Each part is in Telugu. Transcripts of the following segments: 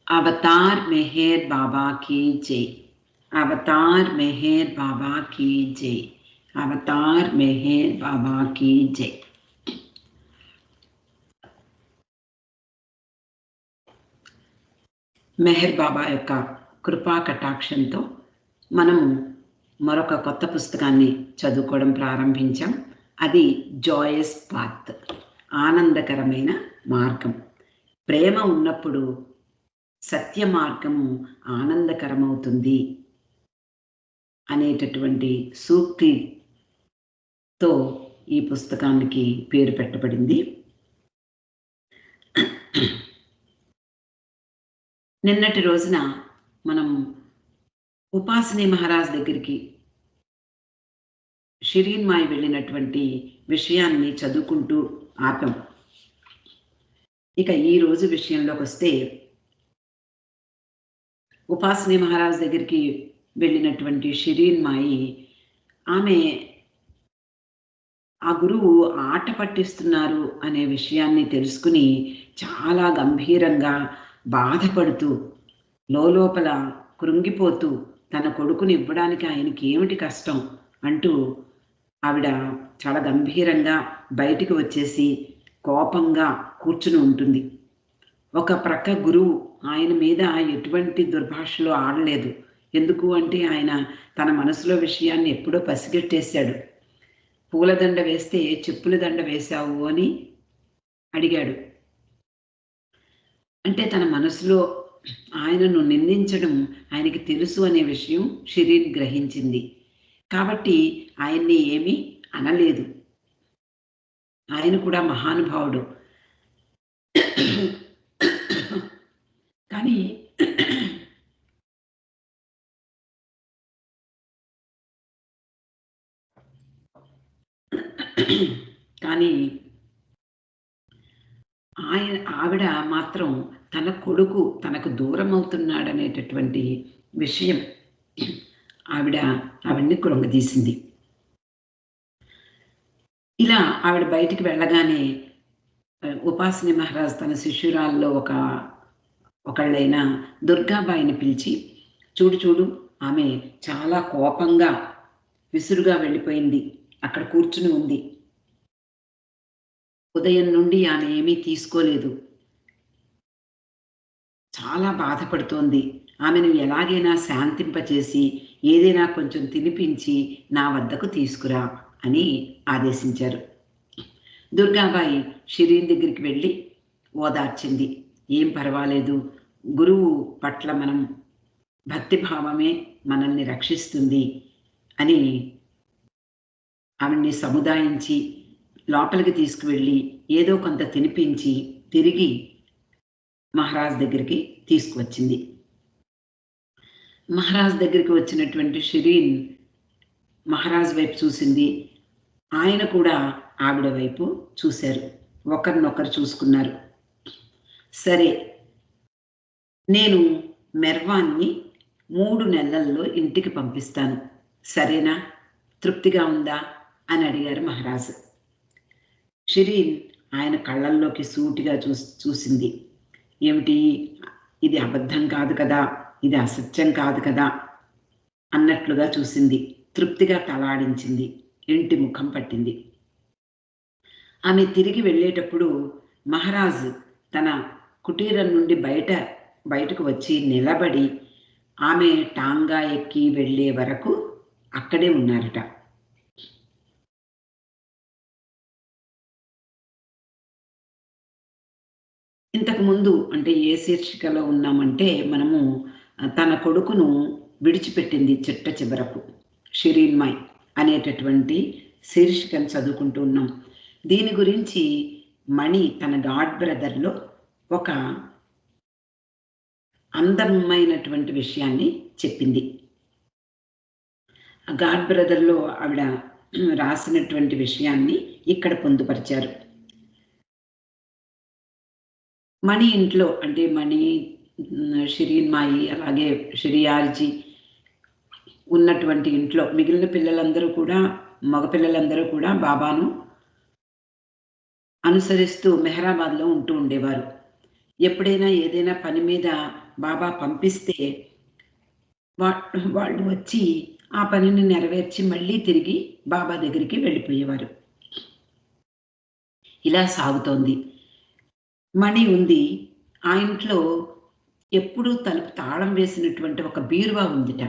अवतार मेहर बाबा की जय। अवतार मेहर बाबा की जय। अवतार मेहर बाबा की जय। మెహర్ బాబా యొక్క కృపా కటాక్షంతో మనము మరొక కొత్త పుస్తకాన్ని చదువుకోవడం ప్రారంభించాం. అది జాయస్ పాత్, ఆనందకరమైన మార్గం. ప్రేమ ఉన్నప్పుడు సత్య మార్గము ఆనందకరమవుతుంది అనేటటువంటి సూక్తితో ఈ పుస్తకానికి పేరు పెట్టబడింది. నిన్నటి రోజున మనం ఉపాసనీ మహారాజ్ దగ్గరికి షిరీన్ మాయి వెళ్ళినటువంటి విషయాన్ని చదువుకుంటూ ఆపాం. ఇక ఈ రోజు విషయంలోకి వస్తే, ఉపాసనీ మహారాజ్ దగ్గరికి వెళ్ళినటువంటి షిరీన్ మాయి, ఆమె ఆ గురువు ఆట పట్టిస్తున్నారు అనే విషయాన్ని తెలుసుకుని చాలా గంభీరంగా బాధపడుతూ లోపల కృంగిపోతూ తన కొడుకుని ఇవ్వడానికి ఆయనకి ఏమిటి కష్టం అంటూ ఆవిడ చాలా గంభీరంగా బయటికి వచ్చేసి కోపంగా కూర్చుని ఉంటుంది. ఒక ప్రక్క గురువు ఆయన మీద ఎటువంటి దుర్భాషలో ఆడలేదు. ఎందుకు అంటే ఆయన తన మనసులో విషయాన్ని ఎప్పుడో పసిగట్టేశాడు. పూలదండ వేస్తే చెప్పుల దండ వేశావు అని అడిగాడు. అంటే తన మనసులో ఆయనను నిందించడం ఆయనకి తెలుసు అనే విషయం షిరీన్ గ్రహించింది. కాబట్టి ఆయన్ని ఏమీ అనలేదు. ఆయన కూడా మహానుభావుడు. కానీ ఆవిడ మాత్రం తన కొడుకు తనకు దూరం అవుతున్నాడనేటటువంటి విషయం ఆవిడ్ని కృంగదీసింది. ఇలా ఆవిడ బయటికి వెళ్ళగానే ఉపాసనీ మహారాజ్ తన శిష్యురాల్లో ఒకళ్ళైన దుర్గాబాయిని పిలిచి, చూడు ఆమె చాలా కోపంగా విసురుగా వెళ్ళిపోయింది, అక్కడ కూర్చుని ఉంది. ఉదయం నుండి ఆమె ఏమీ తీసుకోలేదు, చాలా బాధపడుతోంది. ఆమెను ఎలాగైనా శాంతింపచేసి ఏదైనా కొంచెం తినిపించి నా వద్దకు తీసుకురా అని ఆదేశించారు. దుర్గాబాయి షిరీన్ దగ్గరికి వెళ్ళి ఓదార్చింది. ఏం పర్వాలేదు, గురువు పట్ల మనం భక్తిభావమే మనల్ని రక్షిస్తుంది అని ఆవిడ్ని సముదాయించి లోపలికి తీసుకువెళ్ళి ఏదో కొంత తినిపించి తిరిగి మహారాజ్ దగ్గరికి తీసుకువచ్చింది. మహారాజ్ దగ్గరికి వచ్చినటువంటి షిరీన్ మహారాజ్ వైపు చూసింది. ఆయన కూడా ఆవిడ వైపు చూశారు. ఒకరినొకరు చూసుకున్నారు. సరే, నేను మెర్వాన్ని 3 నెలల్లో ఇంటికి పంపిస్తాను, సరేనా? తృప్తిగా ఉందా అని అడిగారు మహారాజ్. షిరీన్ ఆయన కళ్ళల్లోకి సూటిగా చూసింది. ఏమిటి, ఇది అబద్ధం కాదు కదా, ఇది అసత్యం కాదు కదా అన్నట్లుగా చూసింది. తృప్తిగా తలాడించింది, ఇంటి ముఖం పట్టింది. ఆమె తిరిగి వెళ్ళేటప్పుడు మహారాజ్ తన కుటీరం నుండి బయటకు వచ్చి నిలబడి ఆమె టాంగా ఎక్కి వెళ్ళే వరకు అక్కడే ఉన్నారట. ఇంతకుముందు అంటే ఏ శీర్షికలో ఉన్నామంటే, మనము తన కొడుకును విడిచిపెట్టింది చిట్ట చివరకు షిరీన్ మాయ్ అనేటటువంటి శీర్షికను చదువుకుంటూ ఉన్నాం. దీని గురించి మణి తన గాడ్ బ్రదర్లో ఒక అందమైనటువంటి విషయాన్ని చెప్పింది. గాడ్ బ్రదర్లో ఆవిడ రాసినటువంటి విషయాన్ని ఇక్కడ పొందుపరిచారు. మణి ఇంట్లో అంటే మణి, షిరీన్ మాయి, అలాగే షిరియార్జీ ఉన్నటువంటి ఇంట్లో మిగిలిన పిల్లలందరూ కూడా, మగపిల్లలందరూ కూడా బాబాను అనుసరిస్తూ మెహరాబాద్లో ఉంటూ ఉండేవారు. ఎప్పుడైనా ఏదైనా పని మీద బాబా పంపిస్తే వాళ్ళు వచ్చి ఆ పనిని నెరవేర్చి మళ్ళీ తిరిగి బాబా దగ్గరికి వెళ్ళిపోయేవారు. ఇలా సాగుతోంది. మణి ఉంది. ఆ ఇంట్లో ఎప్పుడూ తలుపు తాళం వేసినటువంటి ఒక బీరువా ఉందిట.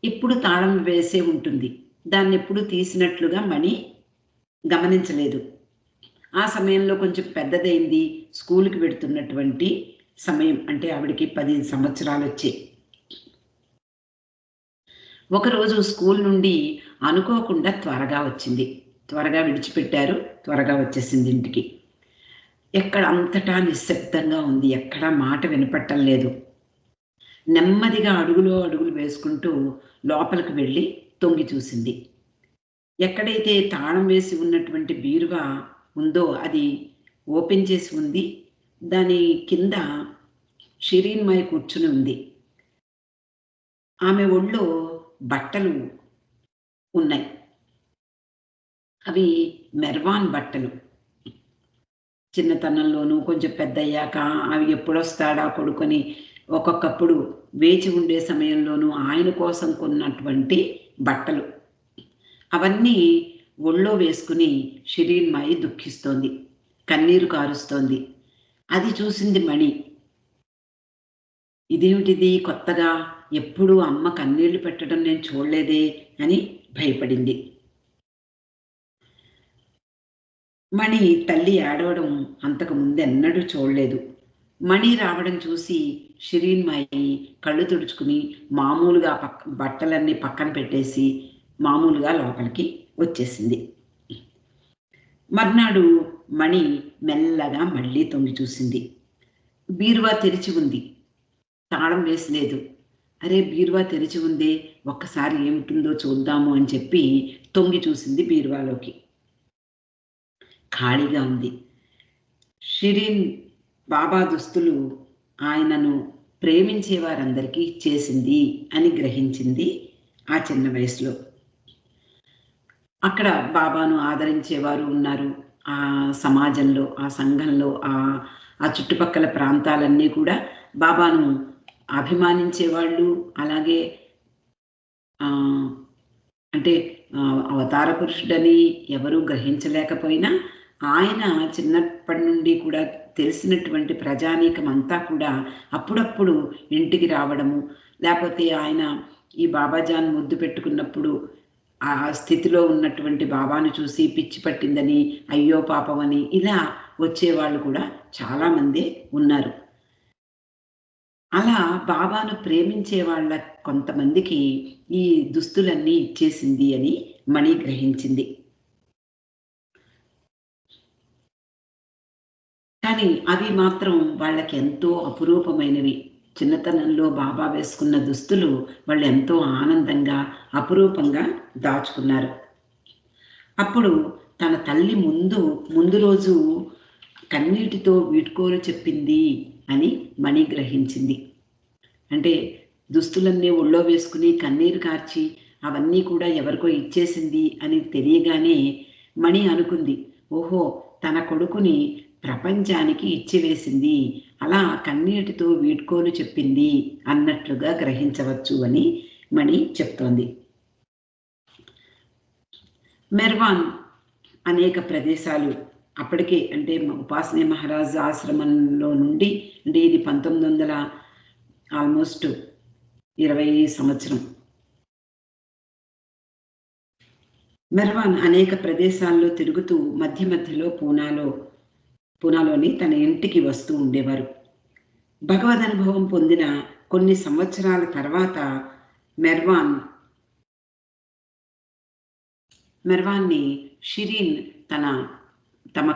ఎప్పుడు తాళం వేసే ఉంటుంది. దాన్నెప్పుడు తీసినట్లుగా మణి గమనించలేదు. ఆ సమయంలో కొంచెం పెద్దదయింది. స్కూలుకి వెడుతున్నటువంటి సమయం. అంటే ఆవిడకి 10 సంవత్సరాలొచ్చాయి. ఒకరోజు స్కూల్ నుండి అనుకోకుండా త్వరగా వచ్చింది. త్వరగా విడిచిపెట్టారు. త్వరగా వచ్చేసింది ఇంటికి. ఎక్కడ అంతటా నిశ్శబ్దంగా ఉంది. ఎక్కడా మాట వినపడటం లేదు. నెమ్మదిగా అడుగులు వేసుకుంటూ లోపలికి వెళ్ళి తొంగి చూసింది. ఎక్కడైతే తాళం వేసి ఉన్నటువంటి బీరువా ఉందో అది ఓపెన్ చేసి ఉంది. దాని కింద షిరీన్‌మయి కూర్చుని ఉంది. ఆమె ఒళ్ళో బట్టలు ఉన్నాయి. అవి మెర్వాన్ బట్టలు. చిన్నతనంలోనూ కొంచెం పెద్దయ్యాక అవి ఎప్పుడొస్తాడా కొడుకని ఒక్కొక్కప్పుడు వేచి ఉండే సమయంలోనూ ఆయన కోసం కొన్నటువంటి బట్టలు. అవన్నీ ఒళ్ళో వేసుకుని షిరీన్‌మయి దుఃఖిస్తోంది. కన్నీరు కారుస్తోంది. అది చూసింది మణి. ఇదేమిటిది కొత్తగా ఎప్పుడూ అమ్మ కన్నీళ్లు పెట్టడం నేను చూడలేదే అని భయపడింది. మణి తల్లి ఏడవడం అంతకు ముందెన్నడూ చూడలేదు. మణి రావడం చూసి షిరీన్‌మయి కళ్ళు తుడుచుకుని మామూలుగా బట్టలన్నీ పక్కన పెట్టేసి మామూలుగా లోపలికి వచ్చేసింది. మర్నాడు మణి మెల్లగా మళ్ళీ తొంగి చూసింది. బీరువా తెరిచి ఉంది. తాళం వేసి లేదు. అరే! బీరువా తెరిచి ఉందే, ఒక్కసారి ఏముంటుందో చూద్దాము అని చెప్పి తొంగి చూసింది బీరువాలోకి. ఖాళీగా ఉంది. షిరీన్ బాబా దుస్తులు ఆయనను ప్రేమించే వారందరికీ ఇచ్చేసింది అని గ్రహించింది ఆ చిన్న వయసులో. అక్కడ బాబాను ఆదరించేవారు ఉన్నారు. ఆ సమాజంలో, ఆ సంఘంలో, ఆ చుట్టుపక్కల ప్రాంతాలన్నీ కూడా బాబాను అభిమానించేవాళ్ళు. అలాగే అంటే అవతార పురుషుడని ఎవరూ గ్రహించలేకపోయినా, ఆయన చిన్నప్పటి నుండి కూడా తెలిసినటువంటి ప్రజానీకం అంతా కూడా అప్పుడప్పుడు ఇంటికి రావడము, లేపోతే ఆయన ఈ బాబాజాన్ ముద్దు పెట్టుకున్నప్పుడు ఆ స్థితిలో ఉన్నటువంటి బాబాను చూసి పిచ్చి పట్టిందని, అయ్యో పాపమని ఇలా వచ్చేవాళ్ళు కూడా చాలామందే ఉన్నారు. అలా బాబాను ప్రేమించే వాళ్ళ కొంతమందికి ఈ దుస్తులన్నీ ఇచ్చేసింది అని మణి గ్రహించింది. కానీ అవి మాత్రం వాళ్ళకెంతో అపురూపమైనవి. చిన్నతనంలో బాబా వేసుకున్న దుస్తులు వాళ్ళెంతో ఆనందంగా, అపురూపంగా దాచుకున్నారు. అప్పుడు తన తల్లి ముందు రోజు కన్నీటితో వీడ్కోలు చెప్పింది అని మణి గ్రహించింది. అంటే దుస్తులన్నీ ఒళ్ళో వేసుకుని కన్నీరు కార్చి అవన్నీ కూడా ఎవరికో ఇచ్చేసింది అని తెలియగానే మణి అనుకుంది, ఓహో! తన కొడుకుని ప్రపంచానికి ఇచ్చివేసింది. అలా కన్నీటితో వీడ్కోలు చెప్పింది అన్నట్లుగా గ్రహించవచ్చు అని మణి చెప్తోంది. మెర్వాన్ అనేక ప్రదేశాలు అప్పటికే అంటే ఉపాసనీ మహారాజ్ ఆశ్రమంలో నుండి అంటే ఇది 1900 ఆల్మోస్ట్ 20 సంవత్సరం. మెర్వాన్ అనేక ప్రదేశాల్లో తిరుగుతూ మధ్యలో పూనాలోని తన ఇంటికి వస్తూ ఉండేవారు. భగవద్ అనుభవం పొందిన కొన్ని సంవత్సరాల తర్వాత మెర్వాన్ని షిరీన్ తమ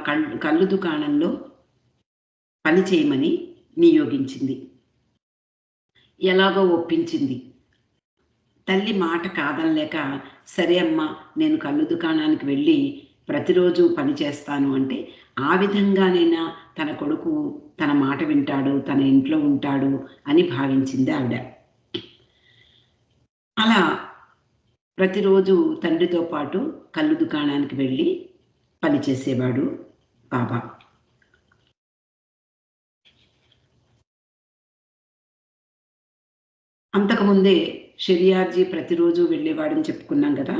కళ్ళు దుకాణంలో పని చేయమని నియోగించింది. ఎలాగో ఒప్పించింది. తల్లి మాట కాదనలేక, సరే అమ్మా నేను కళ్ళు దుకాణానికి వెళ్ళి ప్రతిరోజు పని చేస్తాను అంటే, ఆ విధంగానైనా తన కొడుకు తన మాట వింటాడు, తన ఇంట్లో ఉంటాడు అని భావించింది ఆవిడ. అలా ప్రతిరోజు తండ్రితో పాటు కళ్ళు దుకాణానికి వెళ్ళి పనిచేసేవాడు బాబా. అంతకుముందే షెరియార్జీ ప్రతిరోజు వెళ్ళేవాడని చెప్పుకున్నాం కదా.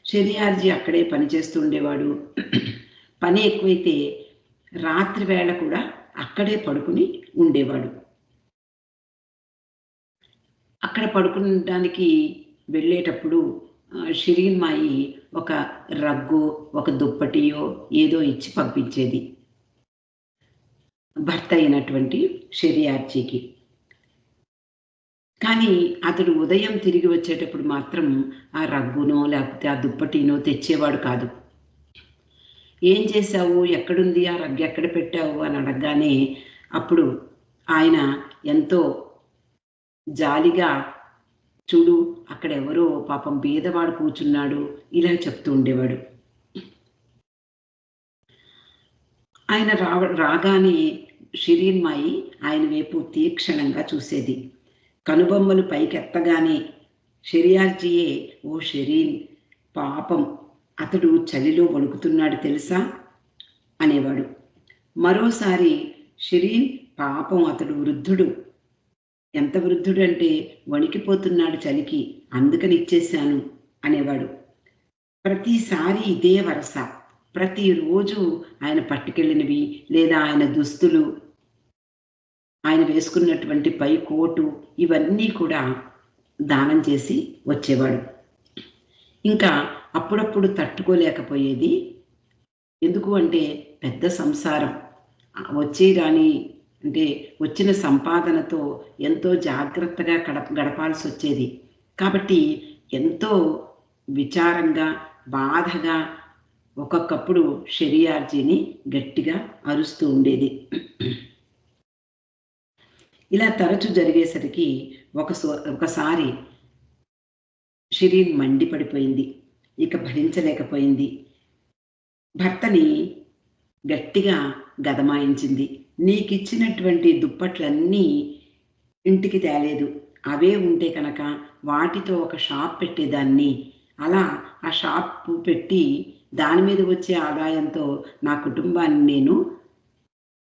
షెరియార్జీ అక్కడే పనిచేస్తూ ఉండేవాడు. పని ఎక్కువైతే రాత్రి వేళ కూడా అక్కడే పడుకుని ఉండేవాడు. అక్కడ పడుకునడానికి వెళ్ళేటప్పుడు షిరీన్ మాయి ఒక రగ్గో, ఒక దుప్పటియో ఏదో ఇచ్చి పంపించేది భర్త అయినటువంటి షెరియార్జీకి. కానీ అతడు ఉదయం తిరిగి వచ్చేటప్పుడు మాత్రం ఆ రగ్గునో లేకపోతే ఆ దుప్పటినో తెచ్చేవాడు కాదు. ఏం చేశావు, ఎక్కడుంది ఆ రగ్గు, ఎక్కడ పెట్టావు అని అడగగానే అప్పుడు ఆయన ఎంతో జాలిగా, చూడు అక్కడ ఎవరో పాపం బీదవాడు కూర్చున్నాడు, ఇలా చెప్తూ ఉండేవాడు. ఆయన రాగానే షిరీన్ మాయి ఆయన వైపు తీక్షణంగా చూసేది. కనుబొమ్మలు పైకెత్తగానే షెరియార్జీయే, ఓ షెరీన్, పాపం అతడు చలిలో వణుకుతున్నాడు తెలుసా అనేవాడు. మరోసారి షిరీన్, పాపం అతడు వృద్ధుడు, ఎంత వృద్ధుడు అంటే వణికిపోతున్నాడు చలికి, అందుకని ఇచ్చేశాను అనేవాడు. ప్రతిసారి ఇదే వరస. ప్రతిరోజు ఆయన పట్టుకెళ్ళినవి లేదా ఆయన దుస్తులు, ఆయన వేసుకున్నటువంటి పై కోటు, ఇవన్నీ కూడా దానం చేసి వచ్చేవాడు. ఇంకా అప్పుడప్పుడు తట్టుకోలేకపోయేది. ఎందుకు అంటే పెద్ద సంసారం, వచ్చి రాని అంటే వచ్చిన సంపాదనతో ఎంతో జాగ్రత్తగా గడపాల్సి వచ్చేది. కాబట్టి ఎంతో విచారంగా, బాధగా ఒక్కొక్కప్పుడు షెరియార్జీని గట్టిగా అరుస్తూ ఉండేది. ఇలా తరచు జరిగేసరికి ఒకసారి షిరీన్ మండిపడిపోయింది. ఇక భరించలేకపోయింది. భర్తని గట్టిగా గదమాయించింది. నీకిచ్చినటువంటి దుప్పట్లన్నీ ఇంటికి తేలేదు, అవే ఉంటే కనుక వాటితో ఒక షాప్ పెట్టేదాన్ని, అలా ఆ షాప్ పెట్టి దాని మీద వచ్చే ఆదాయంతో నా కుటుంబాన్ని నేను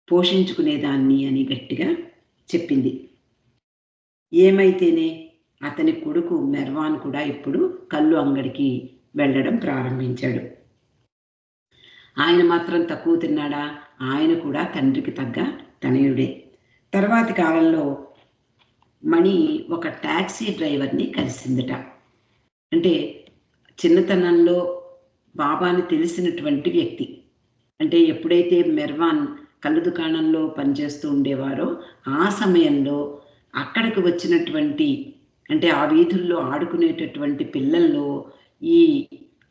పోషించుకునేదాన్ని అని గట్టిగా చెప్పింది. ఏమైతేనే అతని కొడుకు మెర్వాన్ కూడా ఇప్పుడు కళ్ళు అంగడికి వెళ్ళడం ప్రారంభించాడు. ఆయన మాత్రం తక్కువ తిన్నాడా? ఆయన కూడా తండ్రికి తగ్గ తనయుడే. తర్వాతి కాలంలో మణి ఒక టాక్సీ డ్రైవర్ని కలిసిందట. అంటే చిన్నతనంలో బాబాని తెలిసినటువంటి వ్యక్తి. అంటే ఎప్పుడైతే మెర్వాన్ కళ్ళు దుకాణంలో పనిచేస్తూ ఉండేవారో ఆ సమయంలో అక్కడికి వచ్చినటువంటి, అంటే ఆ వీధుల్లో ఆడుకునేటటువంటి పిల్లల్లో ఈ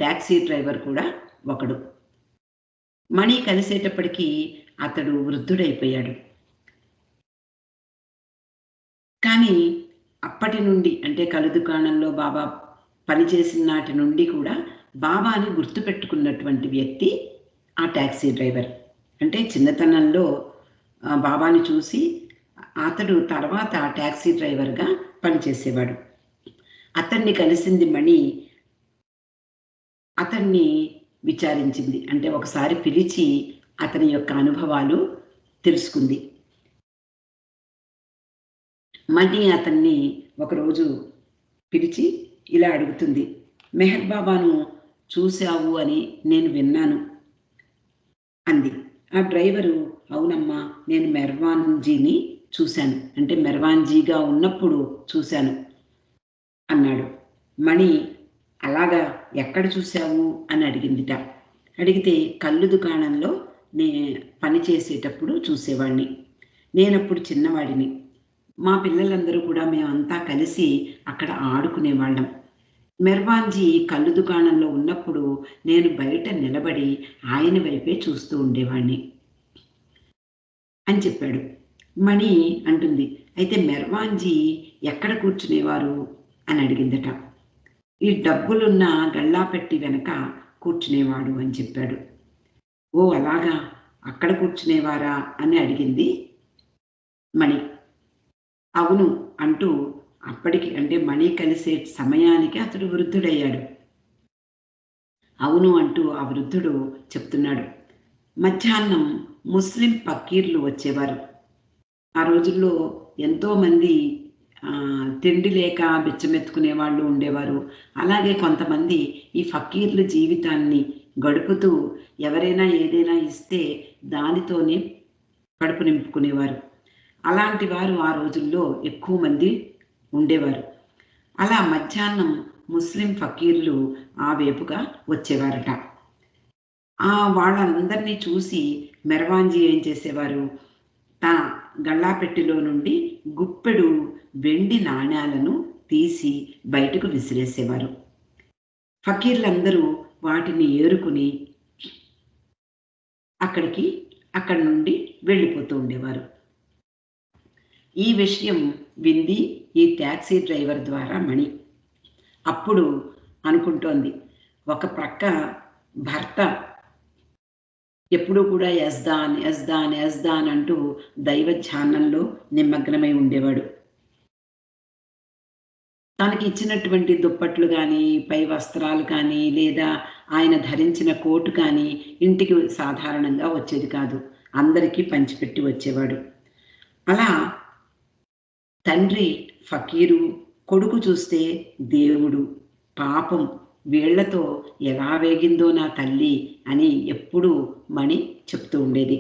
టాక్సీ డ్రైవర్ కూడా ఒకడు. మణి కలిసేటప్పటికీ అతడు వృద్ధుడైపోయాడు. కానీ అప్పటి నుండి, అంటే కళ్ళు దుకాణంలో బాబా పనిచేసిన నాటి నుండి కూడా బాబాని గుర్తుపెట్టుకున్నటువంటి వ్యక్తి ఆ టాక్సీ డ్రైవర్. అంటే చిన్నతనంలో బాబాని చూసి అతడు తర్వాత టాక్సీ డ్రైవర్గా పనిచేసేవాడు. అతన్ని కలిసింది మణి. అతన్ని విచారించింది, అంటే ఒకసారి పిలిచి అతని యొక్క అనుభవాలు తెలుసుకుంది. మణి అతన్ని ఒకరోజు పిలిచి ఇలా అడుగుతుంది, మెహర్ బాబాను చూశావు అని నేను విన్నాను అంది. ఆ డ్రైవరు, అవునమ్మా, నేను మెర్వాన్జీని చూశాను, అంటే మెర్వాన్జీగా ఉన్నప్పుడు చూశాను అన్నాడు. మణి, అలాగా, ఎక్కడ చూశావు అని అడిగిందిట. అడిగితే కళ్ళు దుకాణంలో పని చేసేటప్పుడు చూసేవాడిని, నేనప్పుడు చిన్నవాడిని, మా పిల్లలందరూ కూడా మేమంతా కలిసి అక్కడ ఆడుకునేవాళ్ళం. మెర్వాన్జీ కళ్ళు దుకాణంలో ఉన్నప్పుడు నేను బయట నిలబడి ఆయన వైపే చూస్తూ ఉండేవాణ్ణి అని చెప్పాడు. మణి అంటుంది, అయితే మెర్వాన్జీ ఎక్కడ కూర్చునేవారు అని అడిగిందట. ఈ డబ్బులున్న గళ్ళాపెట్టి వెనక కూర్చునేవాడు అని చెప్పాడు. ఓ అలాగా, అక్కడ కూర్చునేవారా అని అడిగింది మణి. అవును అంటూ అప్పటికి, అంటే మణి కలిసే సమయానికి అతడు వృద్ధుడయ్యాడు. అవును అంటూ ఆ వృద్ధుడు చెప్తున్నాడు. మధ్యాహ్నం ముస్లిం పక్కీర్లు వచ్చేవారు. ఆ రోజుల్లో ఎంతోమంది తిండి లేక బిచ్చమెత్తుకునే వాళ్ళు ఉండేవారు. అలాగే కొంతమంది ఈ ఫకీర్ల జీవితాన్ని గడుపుతూ ఎవరైనా ఏదైనా ఇస్తే దానితోనే కడుపు నింపుకునేవారు. అలాంటి వారు ఆ రోజుల్లో ఎక్కువ మంది ఉండేవారు. అలా మధ్యాహ్నం ముస్లిం ఫకీర్లు ఆ వైపుగా వచ్చేవారట. వాళ్ళందరినీ చూసి మెరవాంజీ ఏం చేసేవారు, తన గళ్ళాపెట్టెలో నుండి గుప్పెడు వెండి నాణేలను తీసి బయటకు విసిరేసేవారు. ఫకీర్లందరూ వాటిని ఏరుకుని అక్కడి నుండి వెళ్ళిపోతూ ఉండేవారు. ఈ విషయం వింది ఈ ట్యాక్సీ డ్రైవర్ ద్వారా మణి. అప్పుడు అనుకుంటోంది, ఒక ప్రక్క భర్త ఎప్పుడూ కూడా యజ్దాన్ యజ్దాన్ యజ్దాన్ అంటూ దైవ ధ్యానంలో నిమగ్నమై ఉండేవాడు. తనకి ఇచ్చినటువంటి దుప్పట్లు కానీ, పై వస్త్రాలు కానీ, లేదా ఆయన ధరించిన కోటు కానీ ఇంటికి సాధారణంగా వచ్చేది కాదు. అందరికీ పంచిపెట్టి వచ్చేవాడు. అలా తండ్రి ఫకీరు, కొడుకు చూస్తే దేవుడు, పాపం వీళ్లతో ఎలా వేగిందో నా తల్లి అని ఎప్పుడూ మణి చెప్తూ ఉండేది.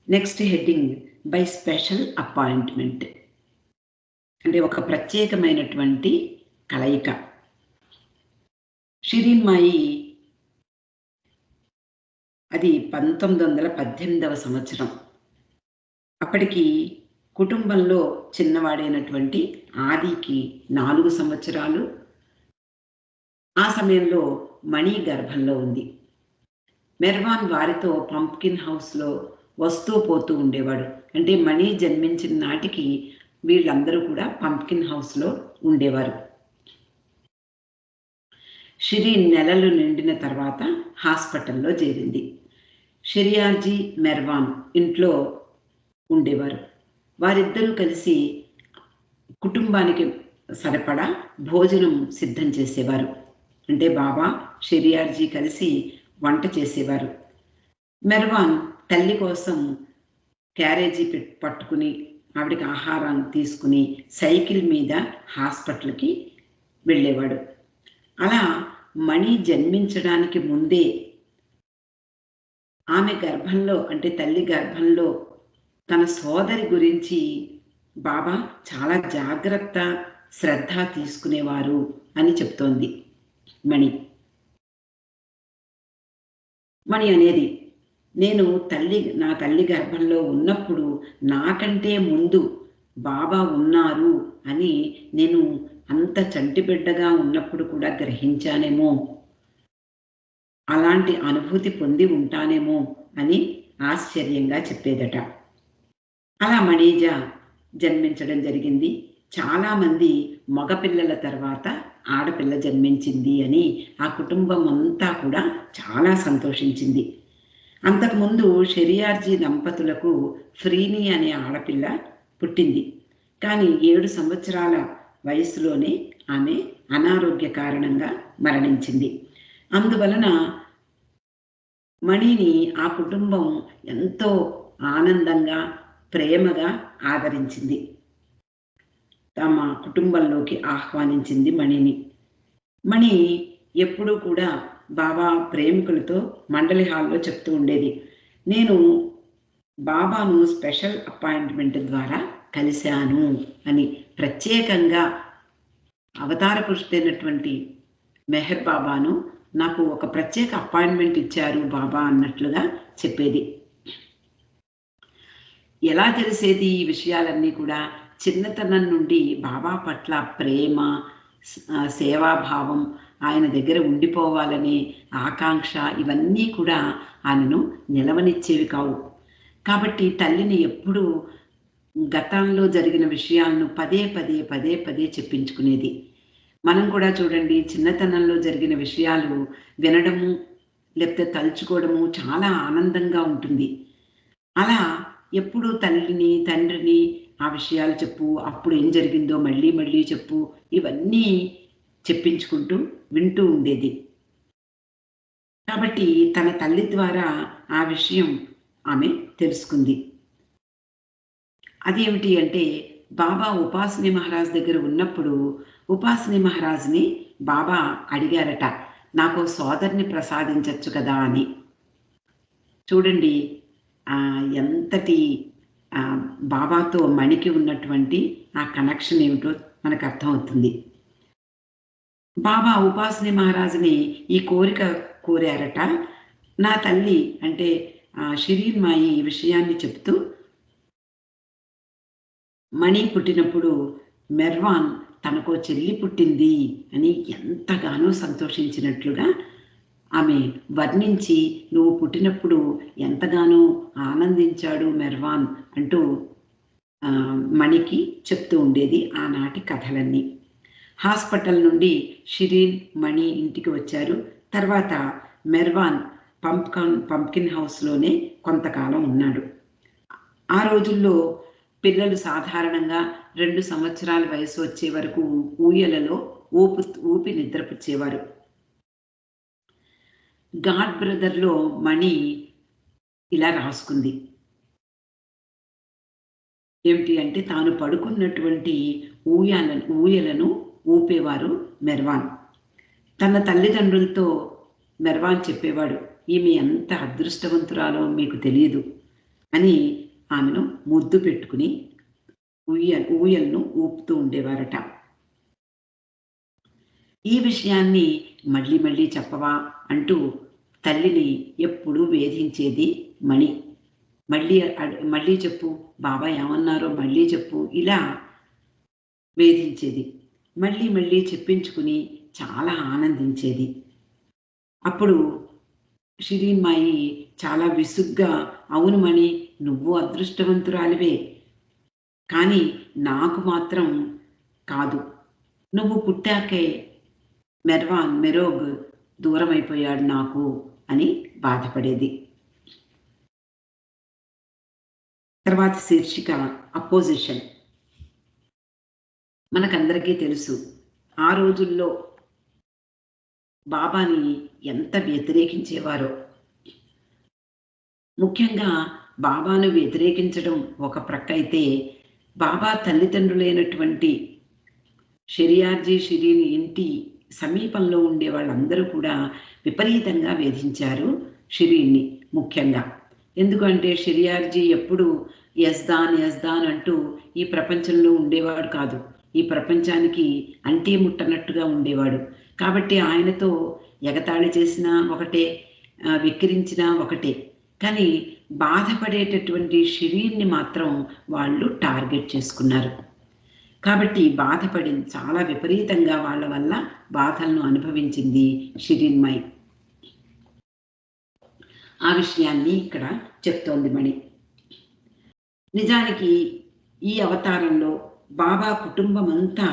Next heading, by special appointment. అంటే ఒక ప్రత్యేకమైనటువంటి కలయిక. షిరీన్మాయి అది 1918వ సంవత్సరం. అప్పటికి కుటుంబంలో చిన్నవాడైనటువంటి ఆదికి 4 సంవత్సరాలు. ఆ సమయంలో మణి గర్భంలో ఉంది. మెర్వాన్ వారితో పంప్కిన్ హౌస్లో వస్తూ పోతూ ఉండేవాడు. అంటే మణి జన్మించిన నాటికి వీళ్ళందరూ కూడా పంప్కిన్ హౌస్లో ఉండేవారు. షిరీన్ నెలలు నిండిన తర్వాత హాస్పిటల్లో చేరింది. షెరియార్జీ, మెర్వాన్ ఇంట్లో ఉండేవారు. వారిద్దరూ కలిసి కుటుంబానికి సరిపడా భోజనం సిద్ధం చేసేవారు. అంటే బాబా, షెరియార్జీ కలిసి వంట చేసేవారు. మెర్వాన్ తల్లి కోసం క్యారేజీ పట్టుకుని ఆవిడకి ఆహారం తీసుకుని సైకిల్ మీద హాస్పిటల్కి వెళ్ళేవాడు. అలా మణి జన్మించడానికి ముందే ఆమె గర్భంలో, అంటే తల్లి గర్భంలో తన సోదరి గురించి బాబా చాలా జాగ్రత్త, శ్రద్ధ తీసుకునేవారు అని చెప్తోంది మణి. మణి అనేది, నేను నా తల్లి గర్భంలో ఉన్నప్పుడు నాకంటే ముందు బాబా ఉన్నారు అని నేను అంత చంటిబిడ్డగా ఉన్నప్పుడు కూడా గ్రహించానేమో, అలాంటి అనుభూతి పొంది ఉంటానేమో అని ఆశ్చర్యంగా చెప్పేదట. అలా మణిజ జన్మించడం జరిగింది. చాలామంది మగపిల్లల తర్వాత ఆడపిల్ల జన్మించింది అని ఆ కుటుంబం అంతా కూడా చాలా సంతోషించింది. అంతకుముందు షెరియార్జీ దంపతులకు ఫ్రీని అనే ఆడపిల్ల పుట్టింది. కానీ 7 సంవత్సరాల వయసులోనే ఆమె అనారోగ్య కారణంగా మరణించింది. అందువలన మణిని ఆ కుటుంబం ఎంతో ఆనందంగా, ప్రేమగా ఆదరించింది. తమ కుటుంబంలోకి ఆహ్వానించింది మణిని. మణి ఎప్పుడూ కూడా బాబా ప్రేమికులతో మండలి హాల్లో చెప్తూ ఉండేది, నేను బాబాను స్పెషల్ అపాయింట్మెంట్ ద్వారా కలిశాను అని. ప్రత్యేకంగా అవతార పురుషుడైనటువంటి మెహర్ బాబాను నాకు ఒక ప్రత్యేక అపాయింట్మెంట్ ఇచ్చారు బాబా అన్నట్లుగా చెప్పేది. ఎలా తెలిసేది ఈ విషయాలన్నీ కూడా? చిన్నతనం నుండి బాబా పట్ల ప్రేమ, సేవాభావం, ఆయన దగ్గర ఉండిపోవాలనే ఆకాంక్ష, ఇవన్నీ కూడా ఆమెను నిలవనిచ్చేవి కావు. కాబట్టి తల్లిని ఎప్పుడూ గతంలో జరిగిన విషయాలను పదే పదే పదే పదే చెప్పించుకునేది. మనం కూడా చూడండి, చిన్నతనంలో జరిగిన విషయాలు వినడము లేకపోతే తలుచుకోవడము చాలా ఆనందంగా ఉంటుంది. అలా ఎప్పుడు తల్లిని, తండ్రిని ఆ విషయాలు చెప్పు, అప్పుడు ఏం జరిగిందో మళ్ళీ మళ్ళీ చెప్పు, ఇవన్నీ చెప్పించుకుంటూ వింటూ ఉండేది. కాబట్టి తన తల్లి ద్వారా ఆ విషయం ఆమె తెలుసుకుంది. అదేమిటి అంటే, బాబా ఉపాసని మహారాజ్ దగ్గర ఉన్నప్పుడు ఉపాసని మహారాజ్ని బాబా అడిగారట, నాకు సోదరిని ప్రసాదించచ్చు కదా అని. చూడండి ఎంతటి బాబాతో మణికి ఉన్నటువంటి ఆ కనెక్షన్ ఏమిటో మనకు అర్థమవుతుంది. బాబా ఉపాసని మహారాజుని ఈ కోరిక కోరారట. నా తల్లి అంటే షిరీన్ మాయి ఈ విషయాన్ని చెప్తూ, మణి పుట్టినప్పుడు మెర్వాన్ తనకో చెల్లి పుట్టింది అని ఎంతగానో సంతోషించినట్లుగా ఆమె వర్ణించి, నువ్వు పుట్టినప్పుడు ఎంతగానో ఆనందించాడు మెర్వాన్ అంటూ మణికి చెప్తూ ఉండేది ఆనాటి కథలన్నీ. హాస్పిటల్ నుండి షిరీన్ మణి ఇంటికి వచ్చారు. తర్వాత మెర్వాన్ పంప్కిన్ హౌస్లోనే కొంతకాలం ఉన్నాడు. ఆ రోజుల్లో పిల్లలు సాధారణంగా 2 సంవత్సరాల వయసు వచ్చే వరకు ఊయలలో ఊపి నిద్రపుచ్చేవారు. గాడ్ బ్రదర్లో మణి ఇలా రాసుకుంది, ఏమిటి అంటే తాను పడుకున్నటువంటి ఊయలను ఊపేవారు మెర్వాన్. తన తల్లిదండ్రులతో మెర్వాన్ చెప్పేవాడు, ఈమె ఎంత అదృష్టవంతురాలో మీకు తెలియదు అని ఆమెను ముద్దు పెట్టుకుని ఊయలను ఊపుతూ ఉండేవారట. ఈ విషయాన్ని మళ్ళీ మళ్ళీ చెప్పవా అంటూ తల్లిని ఎప్పుడూ వేధించేది మణి. మళ్ళీ చెప్పు, బాబా ఏమన్నారో మళ్ళీ చెప్పు, ఇలా వేధించేది. మళ్ళీ మళ్ళీ చెప్పించుకుని చాలా ఆనందించేది. అప్పుడు షిరీన్ మాయి చాలా విసుగ్గా, అవును మణి, నువ్వు అదృష్టవంతురాలివే, కానీ నాకు మాత్రం కాదు, నువ్వు పుట్టాకే మెరోగ్ దూరం అయిపోయాడు నాకు అని బాధపడేది. తర్వాత శీర్షిక అపోజిషన్. మనకందరికీ తెలుసు, ఆ రోజుల్లో బాబాని ఎంత వ్యతిరేకించేవారో. ముఖ్యంగా బాబాను వ్యతిరేకించడం ఒక ప్రక్క అయితే, బాబా తల్లిదండ్రులైనటువంటి షెరియార్జీ షిరీన్ ఇంటి సమీపంలో ఉండే వాళ్ళందరూ కూడా విపరీతంగా వేధించారు షిరీన్ని. ముఖ్యంగా ఎందుకంటే షెరియార్జీ ఎప్పుడు యజ్దాన్ అంటూ ఈ ప్రపంచంలో ఉండేవాడు కాదు. ఈ ప్రపంచానికి అంటీ ముట్టనట్టుగా ఉండేవాడు. కాబట్టి ఆయనతో ఎగతాళి చేసినా ఒకటే, వెక్కిరించినా ఒకటే. కానీ బాధపడేటటువంటి షిరీన్ని మాత్రం వాళ్ళు టార్గెట్ చేసుకున్నారు. కాబట్టి బాధపడింది, చాలా విపరీతంగా వాళ్ళ వల్ల బాధలను అనుభవించింది షిరీన్మై. ఆ విషయాన్ని ఇక్కడ చెప్తోంది మణి. నిజానికి ఈ అవతారంలో బాబా కుటుంబం అంతా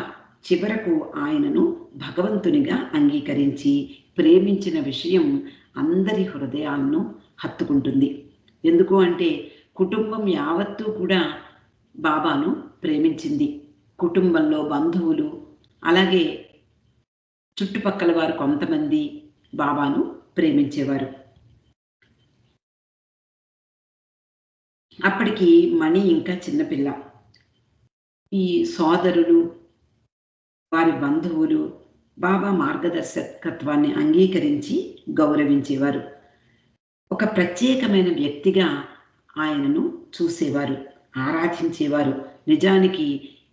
చివరకు ఆయనను భగవంతునిగా అంగీకరించి ప్రేమించిన విషయం అందరి హృదయాలను హత్తుకుంటుంది. ఎందుకు అంటే కుటుంబం యావత్తూ కూడా బాబాను ప్రేమించింది. కుటుంబంలో బంధువులు, అలాగే చుట్టుపక్కల వారు కొంతమంది బాబాను ప్రేమించేవారు. అప్పటికి మణి ఇంకా చిన్నపిల్ల. ఈ సోదరులు, వారి బంధువులు బాబా మార్గదర్శకత్వాన్ని అంగీకరించి గౌరవించేవారు. ఒక ప్రత్యేకమైన వ్యక్తిగా ఆయనను చూసేవారు, ఆరాధించేవారు. నిజానికి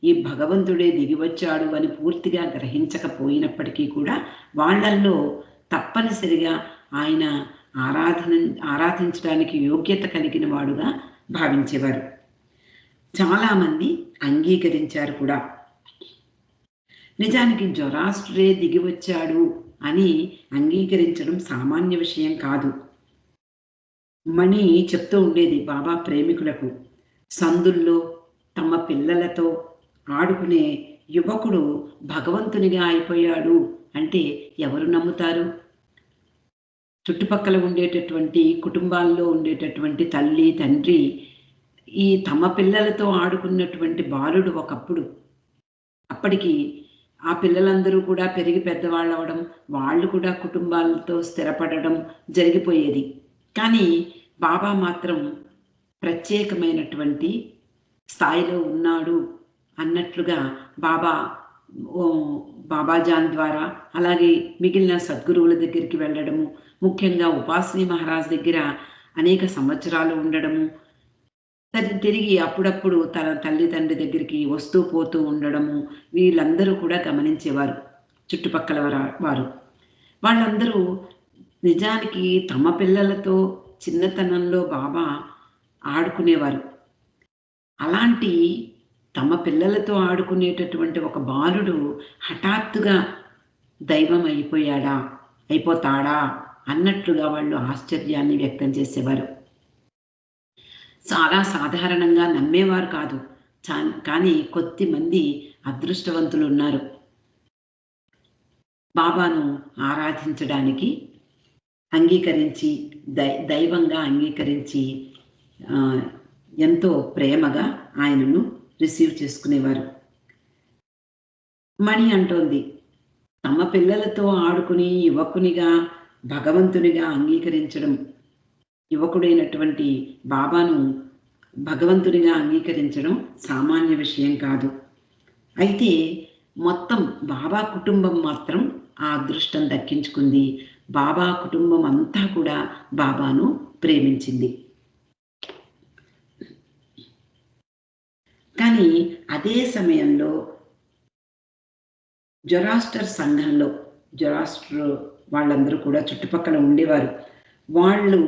ఈ భగవంతుడే దిగివచ్చాడు అని పూర్తిగా గ్రహించకపోయినప్పటికీ కూడా వాళ్ళల్లో తప్పనిసరిగా ఆయన ఆరాధించడానికి యోగ్యత కలిగిన వాడుగా భావించేవారు. చాలామంది అంగీకరించారు కూడా. నిజానికి జొరాస్ట్రే దిగివచ్చాడు అని అంగీకరించడం సామాన్య విషయం కాదు. మణి చెప్తూ ఉండేది బాబా ప్రేమికులకు, సందుల్లో తమ పిల్లలతో ఆడుకునే యువకుడు భగవంతునిగా అయిపోయాడు అంటే ఎవరు నమ్ముతారు? చుట్టుపక్కల ఉండేటటువంటి కుటుంబాల్లో ఉండేటటువంటి తల్లి తండ్రి ఈ తమ పిల్లలతో ఆడుకున్నటువంటి బాలుడు ఒకప్పుడు, అప్పటికి ఆ పిల్లలందరూ కూడా పెరిగి పెద్దవాళ్ళు అవడం, వాళ్ళు కూడా కుటుంబాలతో స్థిరపడడం జరిగిపోయేది. కానీ బాబా మాత్రం ప్రత్యేకమైనటువంటి స్థాయిలో ఉన్నాడు అన్నట్లుగా బాబా ఓ బాబాజాన్ ద్వారా, అలాగే మిగిలిన సద్గురువుల దగ్గరికి వెళ్ళడము, ముఖ్యంగా ఉపాసిని మహారాజ్ దగ్గర అనేక సంవత్సరాలు ఉండడము, తిరిగి అప్పుడప్పుడు తన తల్లిదండ్రి దగ్గరికి వస్తూ పోతూ ఉండడము, వీళ్ళందరూ కూడా గమనించేవారు చుట్టుపక్కల వారు. వాళ్ళందరూ నిజానికి తమ పిల్లలతో చిన్నతనంలో బాబా ఆడుకునేవారు. అలాంటి తమ పిల్లలతో ఆడుకునేటటువంటి ఒక బాలుడు హఠాత్తుగా దైవం అయిపోతాడా అన్నట్లుగా వాళ్ళు ఆశ్చర్యాన్ని వ్యక్తం చేసేవారు. చాలా సాధారణంగా నమ్మేవారు కాదు. కానీ కొద్దిమంది అదృష్టవంతులు ఉన్నారు. బాబాను ఆరాధించడానికి అంగీకరించి, దైవంగా అంగీకరించి ఎంతో ప్రేమగా ఆయనను రిసీవ్ చేసుకునేవారు. మణి అంటోంది, తమ పిల్లలతో ఆడుకుని యువకునిగా, భగవంతునిగా అంగీకరించడం, యువకుడైనటువంటి బాబాను భగవంతునిగా అంగీకరించడం సామాన్య విషయం కాదు. అయితే మొత్తం బాబా కుటుంబం మాత్రం ఆ అదృష్టం దక్కించుకుంది. బాబా కుటుంబం అంతా కూడా బాబాను ప్రేమించింది. కానీ అదే సమయంలో జొరాస్టర్ సంఘంలో, జొరాస్టర్ వాళ్ళందరూ కూడా చుట్టుపక్కల ఉండేవారు. వాళ్ళు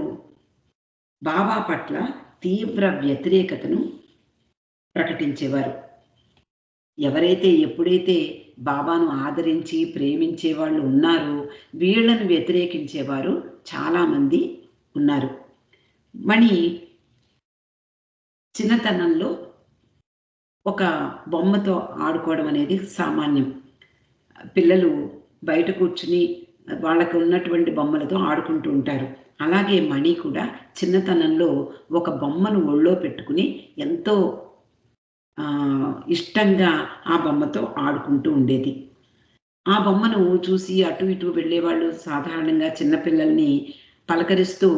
బాబా పట్ల తీవ్ర వ్యతిరేకతను ప్రకటించేవారు. ఎప్పుడైతే బాబాను ఆదరించి ప్రేమించే వాళ్ళు ఉన్నారో వీళ్ళను వ్యతిరేకించేవారు చాలామంది ఉన్నారు. మణి చిన్నతనంలో ఒక బొమ్మతో ఆడుకోవడం అనేది సామాన్యం. పిల్లలు బయట కూర్చుని వాళ్ళకు ఉన్నటువంటి బొమ్మలతో ఆడుకుంటూ ఉంటారు. అలాగే మణి కూడా చిన్నతనంలో ఒక బొమ్మను ఒళ్ళో పెట్టుకుని ఎంతో ఇష్టంగా ఆ బొమ్మతో ఆడుకుంటూ ఉండేది. ఆ బొమ్మను చూసి అటు ఇటు వెళ్ళేవాళ్ళు సాధారణంగా చిన్నపిల్లల్ని పలకరిస్తూ,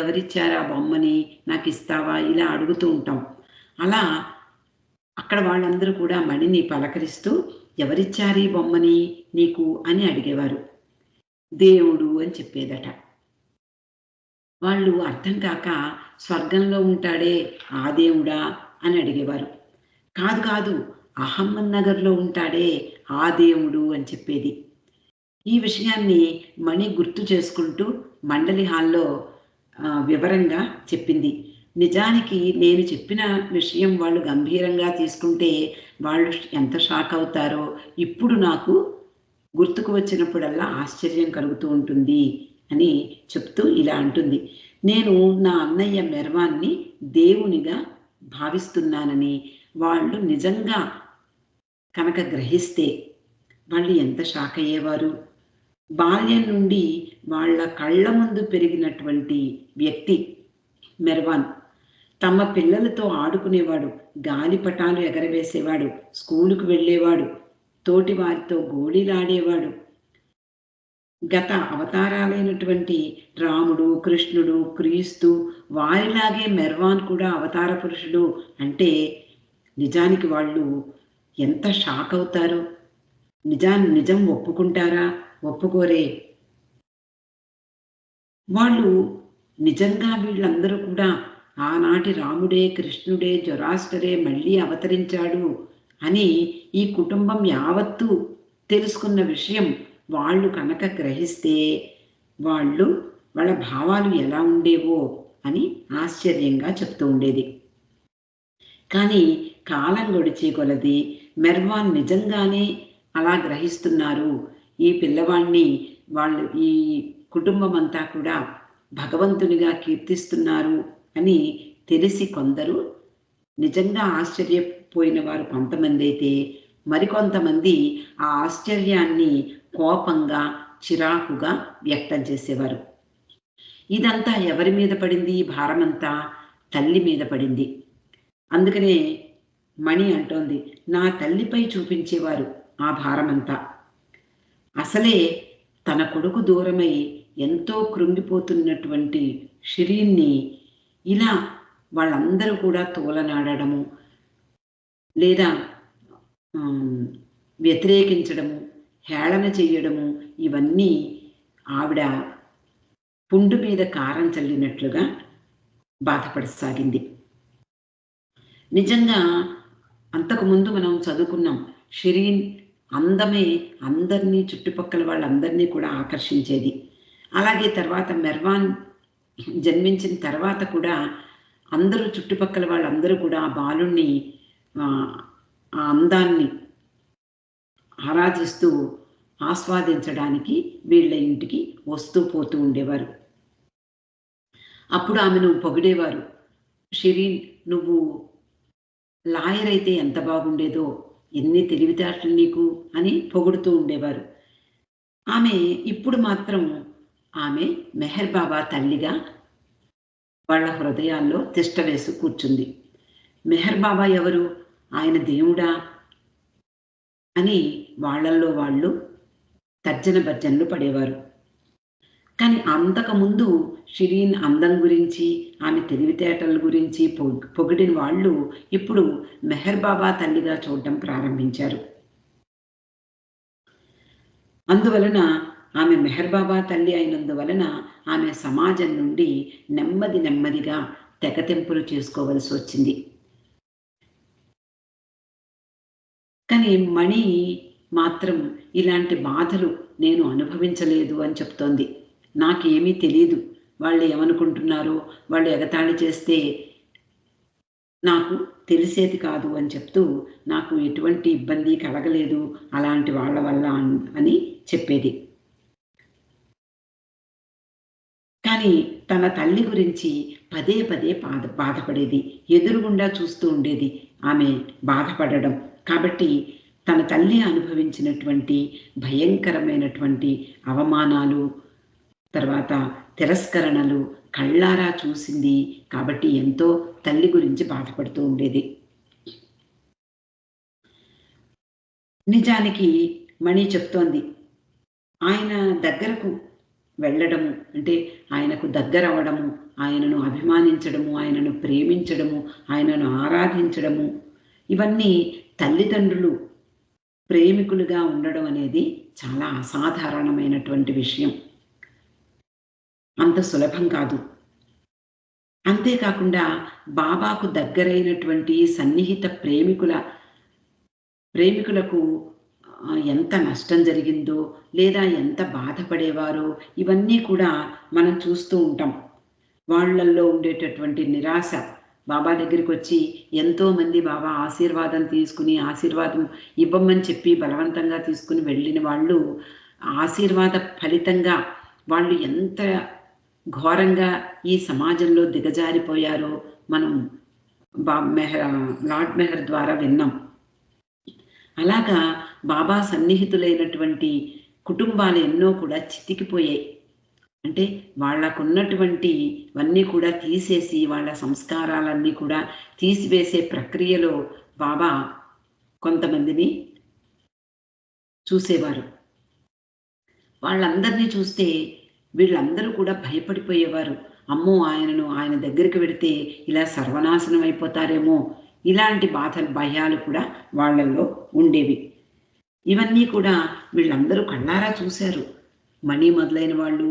ఎవరిచ్చారు ఆ బొమ్మని, నాకు ఇస్తావా, ఇలా అడుగుతూ ఉంటాం. అలా అక్కడ వాళ్ళందరూ కూడా మణిని పలకరిస్తూ, ఎవరిచ్చారు ఈ బొమ్మని నీకు అని అడిగేవారు. దేవుడు అని చెప్పేదట. వాళ్ళు అర్థం కాక, స్వర్గంలో ఉంటాడే ఆ దేవుడా అని అడిగేవారు. కాదు అహమ్మద్ నగర్లో ఉంటాడే ఆ దేవుడు అని చెప్పేది. ఈ విషయాన్ని మణి గుర్తు చేసుకుంటూ మండలి హాల్లో వివరంగా చెప్పింది. నిజానికి నేను చెప్పిన విషయం వాళ్ళు గంభీరంగా తీసుకుంటే వాళ్ళు ఎంత షాక్ అవుతారో ఇప్పుడు నాకు గుర్తుకు వచ్చినప్పుడల్లా ఆశ్చర్యం కలుగుతూ ఉంటుంది అని చెప్తూ ఇలా అంటుంది. నేను నా అన్నయ్య మెర్వాన్ని దేవునిగా భావిస్తున్నానని వాళ్ళు నిజంగా కనుక గ్రహిస్తే వాళ్ళు ఎంత షాక్ అయ్యేవారు. బాల్యం నుండి వాళ్ళ కళ్ళ ముందు పెరిగినటువంటి వ్యక్తి మెర్వాన్ తమ పిల్లలతో ఆడుకునేవాడు, గాలిపటాలు ఎగరవేసేవాడు, స్కూలుకు వెళ్ళేవాడు, తోటి వారితో గోళీలాడేవాడు. గత అవతారాలైనటువంటి రాముడు, కృష్ణుడు, క్రీస్తు వారిలాగే మెర్వాన్ కూడా అవతార పురుషుడు అంటే నిజానికి వాళ్ళు ఎంత షాక్ అవుతారు. నిజం ఒప్పుకుంటారా? ఒప్పుకోరే. వాళ్ళు నిజంగా వీళ్ళందరూ కూడా ఆనాటి రాముడే, కృష్ణుడే, జొరాస్టరే మళ్ళీ అవతరించాడు అని ఈ కుటుంబం యావత్తు తెలుసుకున్న విషయం వాళ్ళు కనుక గ్రహిస్తే వాళ్ళ భావాలు ఎలా ఉండేవో అని ఆశ్చర్యంగా చెప్తూ ఉండేది. కానీ కాలం గడిచే కొలది మెర్వాన్ నిజంగానే అలా గ్రహిస్తున్నారు. ఈ పిల్లవాణ్ణి ఈ కుటుంబం అంతా కూడా భగవంతునిగా కీర్తిస్తున్నారు అని తెలిసి కొందరు నిజంగా ఆశ్చర్యపోయిన వారు కొంతమంది అయితే, మరికొంతమంది ఆ ఆశ్చర్యాన్ని కోపంగా, చిరాకుగా వ్యక్తం చేసేవారు. ఇదంతా ఎవరి మీద పడింది? భారమంతా తల్లి మీద పడింది. అందుకనే మణి అంటోంది, నా తల్లిపై చూపించేవారు ఆ భారమంతా. అసలే తన కొడుకు దూరమై ఎంతో కృంగిపోతున్నటువంటి షిరీన్ని ఇలా వాళ్ళందరూ కూడా తోలనాడడము, లేదా వ్యతిరేకించడము, హేళన చెయ్యడము ఇవన్నీ ఆవిడ పుండు మీద కారం చల్లినట్లుగా బాధపడసాగింది. నిజంగా అంతకుముందు మనం చదువుకున్నాం. షిరీన్ అందమే అందరినీ చుట్టుపక్కల వాళ్ళందరినీ కూడా ఆకర్షించేది. అలాగే తర్వాత మెర్వాన్ జన్మించిన తర్వాత కూడా అందరూ చుట్టుపక్కల వాళ్ళందరూ కూడా ఆ బాలుణ్ణి ఆ అందాన్ని ఆరాధిస్తూ ఆస్వాదించడానికి వీళ్ళ ఇంటికి వస్తూ పోతూ ఉండేవారు. అప్పుడు ఆమెను పొగిడేవారు. షిరీన్, నువ్వు లాయర్ అయితే ఎంత బాగుండేదో, ఎన్ని తెలివితేటలు నీకు అని పొగుడుతూ ఉండేవారు. ఆమె ఇప్పుడు మాత్రం ఆమె మెహర్ బాబా తల్లిగా వాళ్ళ హృదయాల్లో తిష్టవేసి కూర్చుంది. మెహర్ బాబా ఎవరు? ఆయన దేవుడా అని వాళ్ళల్లో వాళ్ళు తర్జన భర్జనలు పడేవారు. కానీ అంతకుముందు షిరీన్ అందం గురించి, ఆమె తెలివితేటల గురించి పొగిడిన వాళ్ళు ఇప్పుడు మెహర్ బాబా తల్లిగా చూడడం ప్రారంభించారు. అందువలన ఆమె మెహర్ బాబా తల్లి అయినందువలన ఆమె సమాజం నుండి నెమ్మదిగా తెగతెంపులు చేసుకోవలసి వచ్చింది. కానీ మణి మాత్రం ఇలాంటి బాధలు నేను అనుభవించలేదు అని చెప్తోంది. నాకేమీ తెలీదు, వాళ్ళు ఏమనుకుంటున్నారో, వాళ్ళు ఎగతాళి చేస్తే నాకు తెలిసేది కాదు అని చెప్తూ, నాకు ఎటువంటి ఇబ్బంది కలగలేదు అలాంటి వాళ్ళ వల్ల అని చెప్పేది. కానీ తన తల్లి గురించి పదే బాధపడేది. ఎదురుగుండా చూస్తూ ఉండేది ఆమె బాధపడడం. కాబట్టి తన తల్లి అనుభవించినటువంటి భయంకరమైనటువంటి అవమానాలు, తర్వాత తిరస్కరణలు కళ్ళారా చూసింది. కాబట్టి ఎంతో తల్లి గురించి బాధపడుతూ ఉండేది. నిజానికి మణి చెప్తోంది, ఆయన దగ్గరకు వెళ్ళడము అంటే ఆయనకు దగ్గరవడము, ఆయనను అభిమానించడము, ఆయనను ప్రేమించడము, ఆయనను ఆరాధించడము, ఇవన్నీ తల్లిదండ్రులు ప్రేమికులుగా ఉండడం అనేది చాలా అసాధారణమైనటువంటి విషయం. అంత సులభం కాదు. అంతేకాకుండా బాబాకు దగ్గరైనటువంటి సన్నిహిత ప్రేమికులకు ఎంత నష్టం జరిగిందో, లేదా ఎంత బాధపడేవారో ఇవన్నీ కూడా మనం చూస్తూ ఉంటాం. వాళ్ళల్లో ఉండేటటువంటి నిరాశ, బాబా దగ్గరికి వచ్చి ఎంతోమంది బాబా ఆశీర్వాదం తీసుకుని, ఆశీర్వాదం ఇవ్వమని చెప్పి బలవంతంగా తీసుకుని వెళ్ళిన వాళ్ళు, ఆశీర్వాద ఫలితంగా వాళ్ళు ఎంత ఘోరంగా ఈ సమాజంలో దిగజారిపోయారో మనం లార్డ్ మెహర్ ద్వారా విన్నాం. అలాగా బాబా సన్నిహితులైనటువంటి కుటుంబాలు ఎన్నో కూడా చితికిపోయాయి. అంటే వాళ్ళకున్నటువంటివన్నీ కూడా తీసేసి, వాళ్ళ సంస్కారాలన్నీ కూడా తీసివేసే ప్రక్రియలో బాబా కొంతమందిని చూసేవారు. వాళ్ళందరినీ చూస్తే వీళ్ళందరూ కూడా భయపడిపోయేవారు. అమ్మో, ఆయన దగ్గరికి వెడితే ఇలా సర్వనాశనం అయిపోతారేమో, ఇలాంటి భయాలు కూడా వాళ్ళల్లో ఉండేవి. ఇవన్నీ కూడా వీళ్ళందరూ కళ్ళారా చూశారు. మణి మొదలైన వాళ్ళు,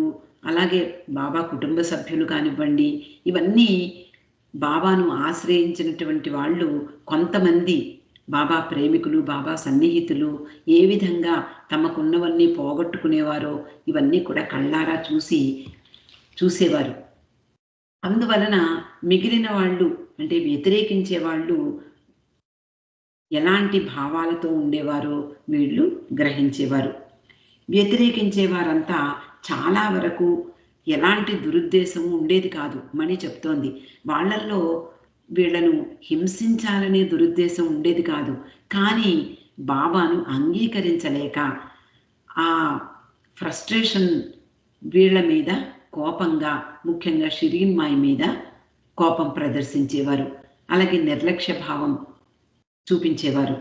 అలాగే బాబా కుటుంబ సభ్యులు కానివ్వండి, ఇవన్నీ బాబాను ఆశ్రయించినటువంటి వాళ్ళు కొంతమంది బాబా ప్రేమికులు, బాబా సన్నిహితులు ఏ విధంగా తమకున్నవన్నీ పోగొట్టుకునేవారో ఇవన్నీ కూడా కళ్ళారా చూసేవారు. అందువలన మిగిలిన వాళ్ళు అంటే వ్యతిరేకించే వాళ్ళు ఎలాంటి భావాలతో ఉండేవారో వీళ్ళు గ్రహించేవారు. వ్యతిరేకించేవారంతా చాలా వరకు ఎలాంటి దురుద్దేశము ఉండేది కాదు. మణి చెప్తోంది, వాళ్ళల్లో వీళ్ళను హింసించాలనే దురుద్దేశం ఉండేది కాదు. కానీ బాబాను అంగీకరించలేక ఆ ఫ్రస్ట్రేషన్ వీళ్ళ మీద కోపంగా, ముఖ్యంగా షిరీన్ మాయ్ మీద కోపం ప్రదర్శించేవారు. అలాగే నిర్లక్ష్య భావం చూపించేవారు.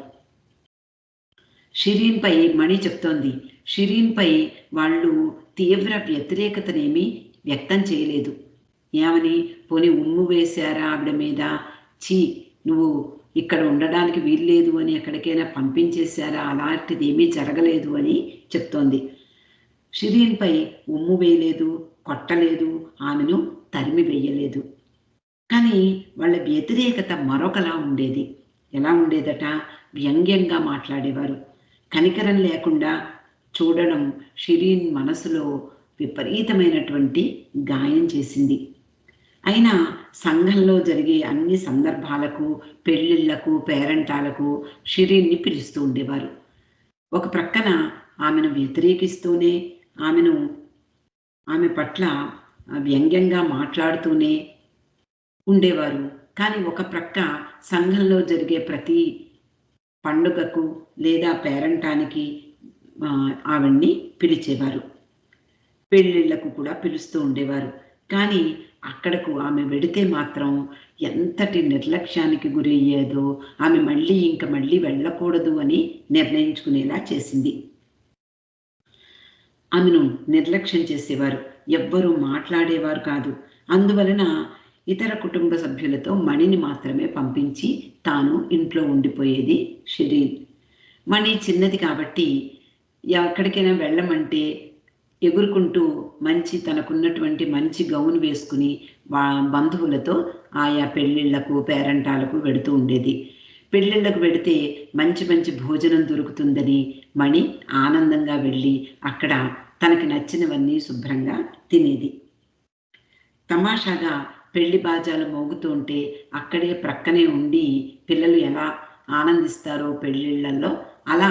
షిరీన్పై మణి చెప్తోంది, షిరీన్పై వాళ్ళు తీవ్ర వ్యతిరేకతనేమీ వ్యక్తం చేయలేదు. ఏమని, పోనీ ఉమ్ము వేశారా ఆవిడ మీద, చీ నువ్వు ఇక్కడ ఉండడానికి వీల్లేదు అని ఎక్కడికైనా పంపించేశారా, అలాంటిది ఏమీ జరగలేదు అని చెప్తోంది. షిరీన్పై ఉమ్ము వేయలేదు, కొట్టలేదు, ఆమెను తరిమి వేయలేదు. కానీ వాళ్ళ వ్యతిరేకత మరొకలా ఉండేది. ఎలా ఉండేదట? వ్యంగ్యంగా మాట్లాడేవారు. కనికరం లేకుండా చూడడం షిరీన్ మనసులో విపరీతమైనటువంటి గాయం చేసింది. అయినా సంఘంలో జరిగే అన్ని సందర్భాలకు, పెళ్ళిళ్లకు, పేరంటాలకు షిరీన్ని పిలుస్తూ ఉండేవారు. ఒక ప్రక్కన ఆమెను వ్యతిరేకిస్తూనే, ఆమె పట్ల వ్యంగ్యంగా మాట్లాడుతూనే ఉండేవారు. కానీ ఒక ప్రక్క సంఘంలో జరిగే ప్రతి పండుగకు లేదా పేరంటానికి ఆవిడ్ని పిలిచేవారు. పెళ్ళిళ్ళకు కూడా పిలుస్తూ ఉండేవారు. కానీ అక్కడకు ఆమె వెడితే మాత్రం ఎంతటి నిర్లక్ష్యానికి గురయ్యేదో, ఆమె మళ్ళీ వెళ్ళకూడదు అని నిర్ణయించుకునేలా చేసింది. ఆమెను నిర్లక్ష్యం చేసేవారు. ఎవ్వరూ మాట్లాడేవారు కాదు. అందువలన ఇతర కుటుంబ సభ్యులతో మణిని మాత్రమే పంపించి తాను ఇంట్లో ఉండిపోయేది షిరీన్. మణి చిన్నది కాబట్టి ఎక్కడికైనా వెళ్ళమంటే ఎగురుకుంటూ తనకున్నటువంటి మంచి గౌను వేసుకుని బంధువులతో ఆయా పెళ్ళిళ్లకు, పేరంటాలకు వెడుతూ ఉండేది. పెళ్ళిళ్ళకు వెడితే మంచి భోజనం దొరుకుతుందని మణి ఆనందంగా వెళ్ళి అక్కడ తనకి నచ్చినవన్నీ శుభ్రంగా తినేది. తమాషాగా పెళ్లి బాజాలు మోగుతూ ఉంటే అక్కడే ప్రక్కనే ఉండి పిల్లలు ఎలా ఆనందిస్తారో పెళ్ళిళ్ళల్లో అలా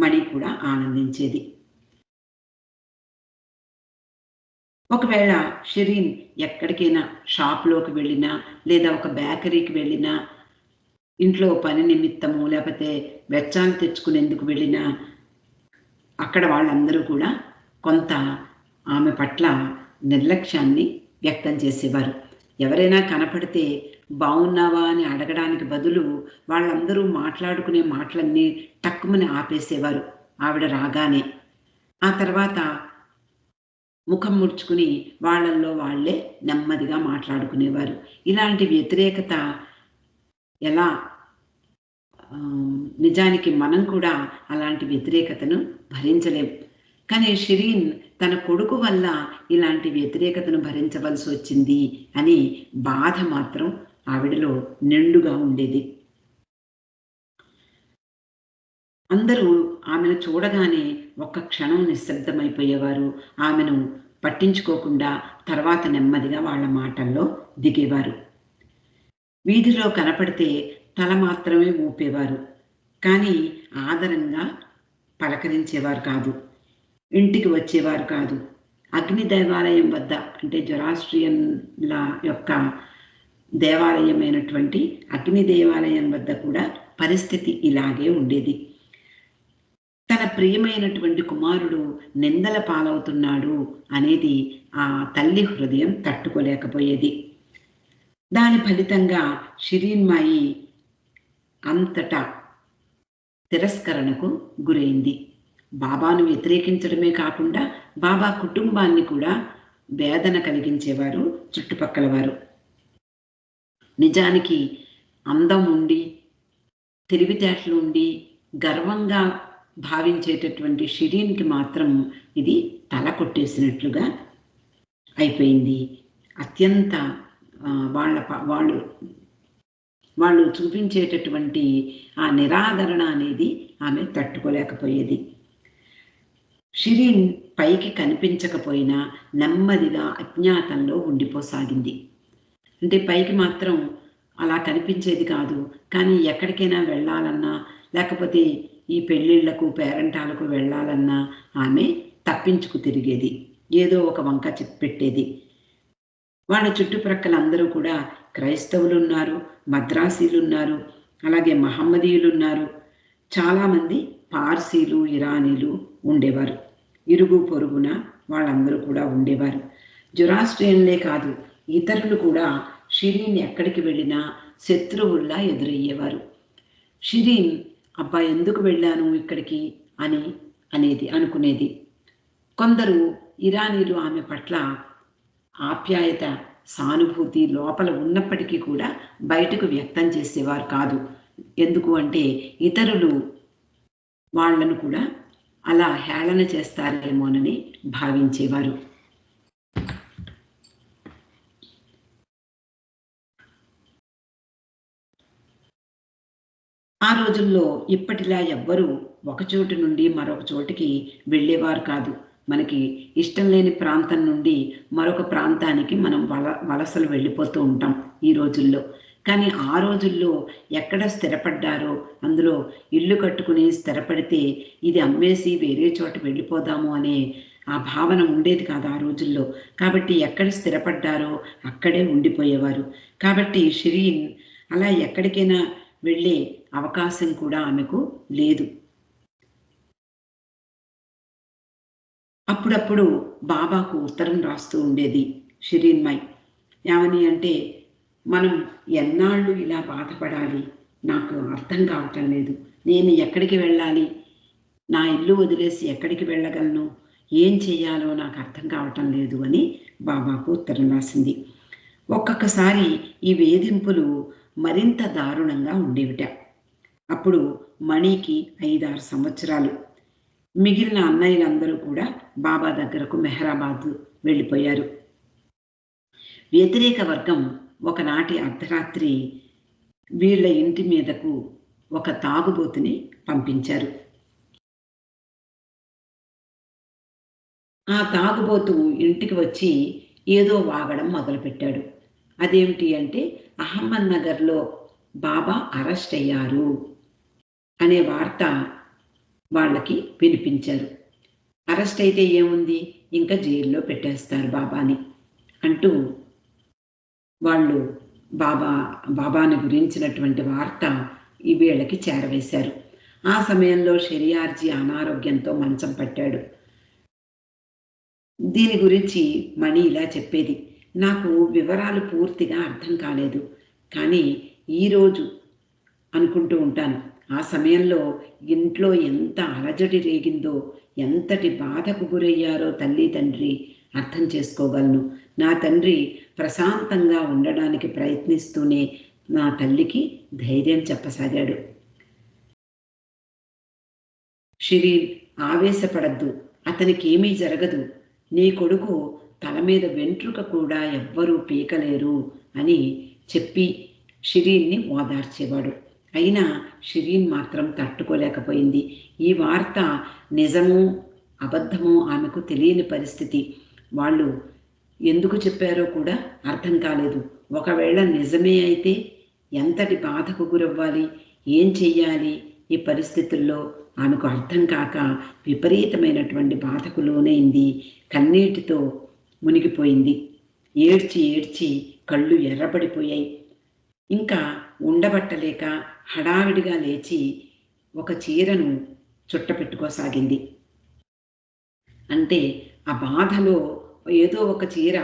మణి కూడా ఆనందించేది. ఒకవేళ షిరీన్ ఎక్కడికైనా షాప్లోకి వెళ్ళినా లేదా ఒక బేకరీకి వెళ్ళినా, ఇంట్లో పని నిమిత్తము లేకపోతే వెచ్చాలు తెచ్చుకునేందుకు వెళ్ళినా అక్కడ వాళ్ళందరూ కూడా కొంత ఆమె పట్ల నిర్లక్ష్యాన్ని వ్యక్తం చేసేవారు. ఎవరైనా కనపడితే బాగున్నావా అని అడగడానికి బదులు వాళ్ళందరూ మాట్లాడుకునే మాటలన్నీ టక్కుమని ఆపేసేవారు ఆవిడ రాగానే. ఆ తర్వాత ముఖం ముడుచుకుని వాళ్ళల్లో వాళ్ళే నెమ్మదిగా మాట్లాడుకునేవారు. ఇలాంటి వ్యతిరేకత ఎలా నిజానికి మనం కూడా అలాంటి వ్యతిరేకతను భరించలేం. కానీ షిరీన్ తన కొడుకు వల్ల ఇలాంటి వ్యతిరేకతను భరించవలసి వచ్చింది అని బాధ మాత్రం ఆవిడలో నిండుగా ఉండేది. అందరూ ఆమెను చూడగానే ఒక్క క్షణం నిశ్శబ్దమైపోయేవారు. ఆమెను పట్టించుకోకుండా తర్వాత నెమ్మదిగా వాళ్ళ మాటల్లో దిగేవారు. వీధిలో కనపడితే తల మాత్రమే ఊపేవారు. కానీ ఆదరంగా పలకరించేవారు కాదు. ఇంటికి వచ్చేవారు కాదు. అగ్ని దేవాలయం వద్ద, అంటే జొరాస్ట్రియన్ల యొక్క దేవాలయమైనటువంటి అగ్ని దేవాలయం వద్ద కూడా పరిస్థితి ఇలాగే ఉండేది. తన ప్రియమైనటువంటి కుమారుడు నిందల పాలవుతున్నాడు అనేది ఆ తల్లి హృదయం తట్టుకోలేకపోయేది. దాని ఫలితంగా షిరీన్ మాయి అంతటా తిరస్కరణకు గురైంది. బాబాను వ్యతిరేకించడమే కాకుండా బాబా కుటుంబాన్ని కూడా వేదన కలిగించేవారు చుట్టుపక్కల వారు. నిజానికి అందం ఉండి, తెలివితేటలు ఉండి, గర్వంగా భావించేటటువంటి షిరీన్కి మాత్రం ఇది తల కొట్టేసినట్లుగా అయిపోయింది. అత్యంత వాళ్ళు చూపించేటటువంటి ఆ నిరాదరణ అనేది ఆమె తట్టుకోలేకపోయేది. షిరీన్ పైకి కనిపించకపోయినా నెమ్మదిగా అజ్ఞాతంలో ఉండిపోసాగింది. అంటే పైకి మాత్రం అలా కనిపించేది కాదు. కానీ ఎక్కడికైనా వెళ్ళాలన్నా లేకపోతే ఈ పెళ్ళిళ్లకు, పేరంటాలకు వెళ్ళాలన్నా ఆమె తప్పించుకు తిరిగేది. ఏదో ఒక వంక పెట్టేది. వాళ్ళ చుట్టుప్రక్కల అందరూ కూడా క్రైస్తవులు ఉన్నారు, మద్రాసీలు ఉన్నారు, అలాగే మహమ్మదీయులు ఉన్నారు, చాలామంది పార్సీలు, ఇరానీలు ఉండేవారు. ఇరుగు పొరుగున వాళ్ళందరూ కూడా ఉండేవారు. జొరాస్ట్రియన్లే కాదు, ఇతరులు కూడా షిరీన్ ఎక్కడికి వెళ్ళినా శత్రువుల్లా ఎదురయ్యేవారు. షిరీన్ అబ్బా ఎందుకు వెళ్ళాను ఇక్కడికి అనుకునేది. కొందరు ఇరానీలు ఆమె పట్ల ఆప్యాయత, సానుభూతి లోపల ఉన్నప్పటికీ కూడా బయటకు వ్యక్తం చేసేవారు కాదు. ఎందుకు అంటే ఇతరులు వాళ్లను కూడా అలా హేళన చేస్తారేమోనని భావించేవారు. ఆ రోజుల్లో ఇప్పటిలా ఎవ్వరూ ఒక చోటు నుండి మరొక చోటికి వెళ్ళేవారు కాదు. మనకి ఇష్టం లేని ప్రాంతం నుండి మరొక ప్రాంతానికి మనం వలసలు వెళ్ళిపోతూ ఉంటాం ఈ రోజుల్లో. కానీ ఆ రోజుల్లో ఎక్కడ స్థిరపడ్డారో, అందులో ఇల్లు కట్టుకుని స్థిరపడితే ఇది అమ్మేసి వేరే చోట వెళ్ళిపోదాము అనే ఆ భావన ఉండేది కాదు ఆ రోజుల్లో. కాబట్టి ఎక్కడ స్థిరపడ్డారో అక్కడే ఉండిపోయేవారు. కాబట్టి షిరీన్ అలా ఎక్కడికైనా వెళ్ళే అవకాశం కూడా ఆమెకు లేదు. అప్పుడప్పుడు బాబాకు ఉత్తరం రాస్తూ ఉండేది షిరీన్మై. ఏమని అంటే, మనం ఎన్నాళ్ళు ఇలా బాధపడాలి, నాకు అర్థం కావటం లేదు, నేను ఎక్కడికి వెళ్ళాలి, నా ఇల్లు వదిలేసి ఎక్కడికి వెళ్ళగలను, ఏం చెయ్యాలో నాకు అర్థం కావటం లేదు అని బాబాకు ఉత్తరం రాసింది. ఒక్కొక్కసారి ఈ వేధింపులు మరింత దారుణంగా ఉండేవిట. అప్పుడు మణికి 5-6 సంవత్సరాలు. మిగిలిన అన్నయ్యలందరూ కూడా బాబా దగ్గరకు మెహరాబాద్ వెళ్ళిపోయారు. వ్యతిరేక వర్గం ఒకనాటి అర్ధరాత్రి వీళ్ల ఇంటి మీదకు ఒక తాగుబోతుని పంపించారు. ఆ తాగుబోతు ఇంటికి వచ్చి ఏదో వాగడం మొదలుపెట్టాడు. అదేమిటి అంటే, అహ్మద్ నగర్లో బాబా అరెస్ట్ అయ్యారు అనే వార్త వాళ్ళకి వినిపించారు. అరెస్ట్ అయితే ఏముంది, ఇంకా జైల్లో పెట్టేస్తారు బాబాని అంటూ వాళ్ళు బాబాని గురించినటువంటి వార్త ఈ వీళ్ళకి చేరవేశారు. ఆ సమయంలో షెరియార్జీ అనారోగ్యంతో మంచం పట్టాడు. దీని గురించి మణి ఇలా చెప్పేది, నాకు వివరాలు పూర్తిగా అర్థం కాలేదు, కానీ ఈరోజు అనుకుంటూ ఉంటాను, ఆ సమయంలో ఇంట్లో ఎంత అలజడి రేగిందో, ఎంతటి బాధకు గురయ్యారో తల్లి తండ్రి అర్థం చేసుకోగలను. నా తండ్రి ప్రశాంతంగా ఉండడానికి ప్రయత్నిస్తూనే నా తల్లికి ధైర్యం చెప్పసాగాడు. షిరీన్, ఆవేశపడద్దు, అతనికి ఏమీ జరగదు, నీ కొడుకు తల మీద వెంట్రుక కూడా ఎవ్వరూ పీకలేరు అని చెప్పి షిరీన్ని ఓదార్చేవాడు. అయినా షిరీన్ మాత్రం తట్టుకోలేకపోయింది. ఈ వార్త నిజమో అబద్ధమో ఆమెకు తెలియని పరిస్థితి. వాళ్ళు ఎందుకు చెప్పారో కూడా అర్థం కాలేదు. ఒకవేళ నిజమే అయితే ఎంతటి బాధకు గురవ్వాలి, ఏం చెయ్యాలి ఈ పరిస్థితుల్లో ఆమెకు అర్థం కాక విపరీతమైనటువంటి బాధకు లోనైంది. కన్నీటితో మునిగిపోయింది. ఏడ్చి ఏడ్చి కళ్ళు ఎర్రబడిపోయాయి. ఇంకా ఉండబట్టలేక హడావిడిగా లేచి ఒక చీరను చుట్టపెట్టుకోసాగింది. అంటే ఆ బాధలో ఏదో ఒక చీర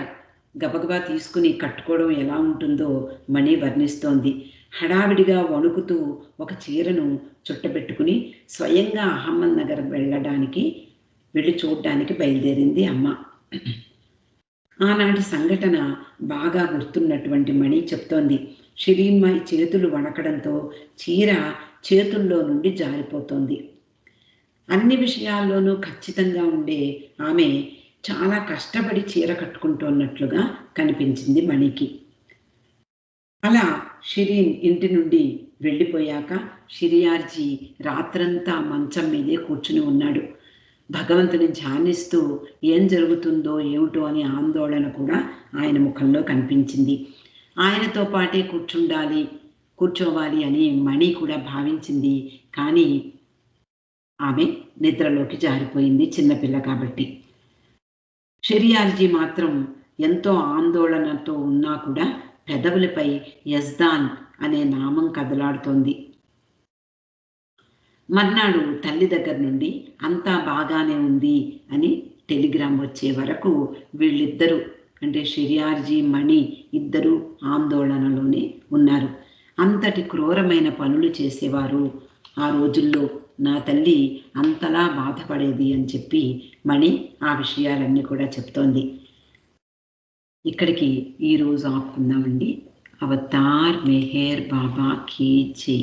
గబగబా తీసుకుని కట్టుకోవడం ఎలా ఉంటుందో మణి వర్ణిస్తోంది. హడావిడిగా వణుకుతూ ఒక చీరను చుట్టపెట్టుకుని స్వయంగా అహ్మద్ నగర్ వెళ్ళి చూడ్డానికి బయలుదేరింది అమ్మ. ఆనాటి సంఘటన బాగా గుర్తున్నటువంటి మణి చెప్తోంది. షిరీన్మై చేతులు వణకడంతో చీర చేతుల్లో నుండి జారిపోతోంది. అన్ని విషయాల్లోనూ ఖచ్చితంగా ఉండే ఆమె చాలా కష్టపడి చీర కట్టుకుంటున్నట్లుగా కనిపించింది మణికి. అలా షిరీన్ ఇంటి నుండి వెళ్ళిపోయాక షిరియార్జీ రాత్రంతా మంచం మీదే కూర్చుని ఉన్నాడు. భగవంతుని ధ్యానిస్తూ ఏం జరుగుతుందో ఏమిటో అని ఆందోళన కూడా ఆయన ముఖంలో కనిపించింది. ఆయనతో పాటే కూర్చోవాలి అని మణి కూడా భావించింది. కానీ ఆమె నిద్రలోకి జారిపోయింది, చిన్నపిల్ల కాబట్టి. షెరియార్జీ మాత్రం ఎంతో ఆందోళనతో ఉన్నా కూడా పెదవులపై యజ్దాన్ అనే నామం కదలాడుతోంది. మర్నాడు తల్లి దగ్గర నుండి అంతా బాగానే ఉంది అని టెలిగ్రామ్ వచ్చే వరకు వీళ్ళిద్దరూ అంటే షెరియార్జీ మణి ఇద్దరూ ఆందోళనలోనే ఉన్నారు. అంతటి క్రూరమైన పనులు చేసేవారు ఆ రోజుల్లో. నా తల్లి అంతలా బాధపడేది అని చెప్పి మణి ఆ విషయాలన్నీ కూడా చెప్తోంది. ఇక్కడికి ఈరోజు ఆపుకుందామండి. అవతార్ మెహర్ బాబా కీ జై.